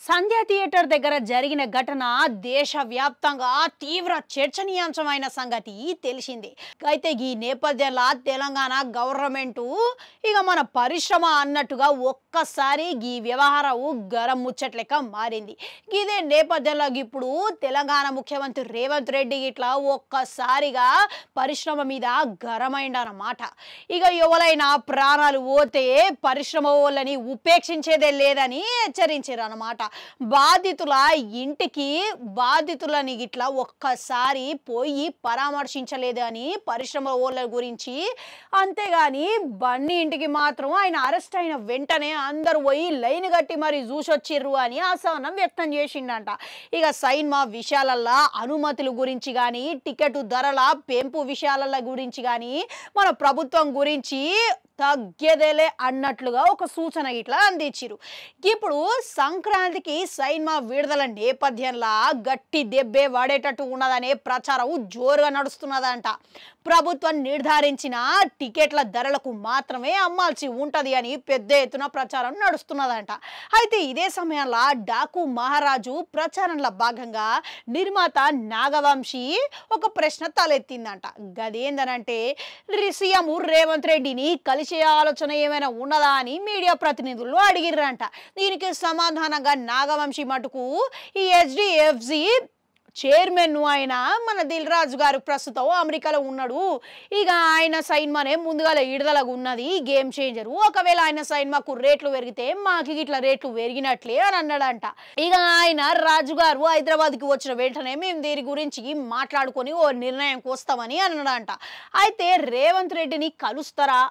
సంధ్య theatre దగ్గర జరిగిన ఘటన దేశవ్యాప్తంగా తీవ్ర చర్చనీయాంశమైన సంగతి తెలిసింది. అయితే ఈ నేపథ్యంలో తెలంగాణ గవర్నమెంట్ ఇక మన పరిశ్రమ అన్నట్టుగా ఒక్కసారి ఈ వ్యవహారం గరం ముచ్చట్లెక్క మారింది. ఇదే నేపథ్యంలో ఇప్పుడు తెలంగాణ ముఖ్యమంత్రి రేవంత్ రెడ్డి ఇట్లా ఒక్కసారిగా పరిశ్రమ మీద గరమైందన్నమాట. ఇక ఎవరైనా ప్రాణాలు పోతే పరిశ్రమ వాళ్ళని ఉపేక్షించేదే లేదని హెచ్చరించారు అన్నమాట. బాధితుల ఇంటికి బాధితులని ఇట్లా ఒక్కసారి పోయి పరామర్శించలేదు అని పరిశ్రమ వాళ్ళ గురించి. అంతేగాని బన్నీ ఇంటికి మాత్రం ఆయన అరెస్ట్ అయిన వెంటనే అందరూ పోయి లైన్ కట్టి మరి చూసొచ్చిర్రు అని అసహనం వ్యక్తం చేసిండంట. ఇక సైన్మా విషయాలల్లో అనుమతుల గురించి కానీ టికెట్ ధరల పెంపు విషయాల గురించి కానీ మన ప్రభుత్వం గురించి తగ్గేదేలే అన్నట్లుగా ఒక సూచన ఇట్లా అందించారు. ఇప్పుడు సంక్రాంతికి సైన్మా విడుదల నేపథ్యంలో గట్టి దెబ్బే వాడేటట్టు ఉన్నదనే ప్రచారం జోరుగా నడుస్తున్నదంట. ప్రభుత్వం నిర్ధారించిన టికెట్ల ధరలకు మాత్రమే అమ్మాల్సి ఉంటుంది అని పెద్ద ఎత్తున ప్రచారం నడుస్తున్నదంట. అయితే ఇదే సమయంలో డాకు మహారాజు ప్రచారంలో భాగంగా నిర్మాత నాగవంశీ ఒక ప్రశ్న తలెత్తిందంట. గదేందనంటే సీఎం రేవంత్ రెడ్డిని కలిసే ఆలోచన ఏమైనా ఉన్నదా అని మీడియా ప్రతినిధులు అడిగిర్రంట. దీనికి సమాధానంగా నాగవంశీ మటుకు ఈ హెచ్డిఎఫ్సి చైర్మన్ ఆయన మన దిల్ రాజు గారు ప్రస్తుతం అమెరికాలో ఉన్నాడు. ఇక ఆయన సైన్మానే ముందుగా విడుదలకు ఉన్నది గేమ్ చేంజరు. ఒకవేళ ఆయన సైన్మాకు రేట్లు పెరిగితే మాకు ఇట్లా రేట్లు పెరిగినట్లే అని అన్నాడంట. ఇక ఆయన రాజుగారు హైదరాబాద్కి వచ్చిన వెంటనే మేము దీని గురించి మాట్లాడుకొని ఓ నిర్ణయంకి వస్తామని అన్నాడంట. అయితే రేవంత్ రెడ్డిని కలుస్తారా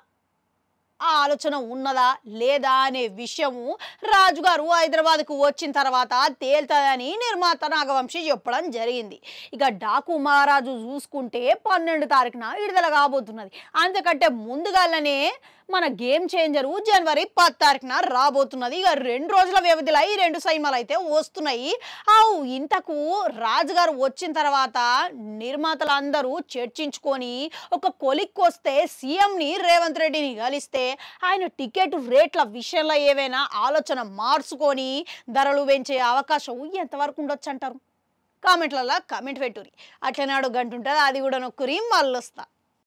ఆ ఆలోచన ఉన్నదా లేదా అనే విషయము రాజుగారు హైదరాబాద్కు వచ్చిన తర్వాత తేల్తుందని నిర్మాత నాగవంశీ చెప్పడం జరిగింది. ఇక డాకు మహారాజు చూసుకుంటే 12 తారీఖున విడుదల కాబోతున్నది. అంతకంటే ముందుగానే మన గేమ్ చేంజరు జనవరి 10 తారీఖున రాబోతున్నది. ఇక 2 రోజుల వ్యవధిలో ఈ 2 సైన్మాలు అయితే వస్తున్నాయి. ఇంతకు రాజుగారు వచ్చిన తర్వాత నిర్మాతలు అందరూ చర్చించుకొని ఒక కొలిక్కి వస్తే సీఎంని రేవంత్ రెడ్డిని కలిస్తే ఆయన టికెట్ రేట్ల విషయంలో ఏవైనా ఆలోచన మార్చుకొని ధరలు పెంచే అవకాశం ఎంతవరకు ఉండొచ్చు అంటారు? కామెంట్లలో కామెంట్ పెట్టుర్రి. అట్లనే గంట ఉంటుంది, అది కూడా నొక్కురి మళ్ళొస్తా.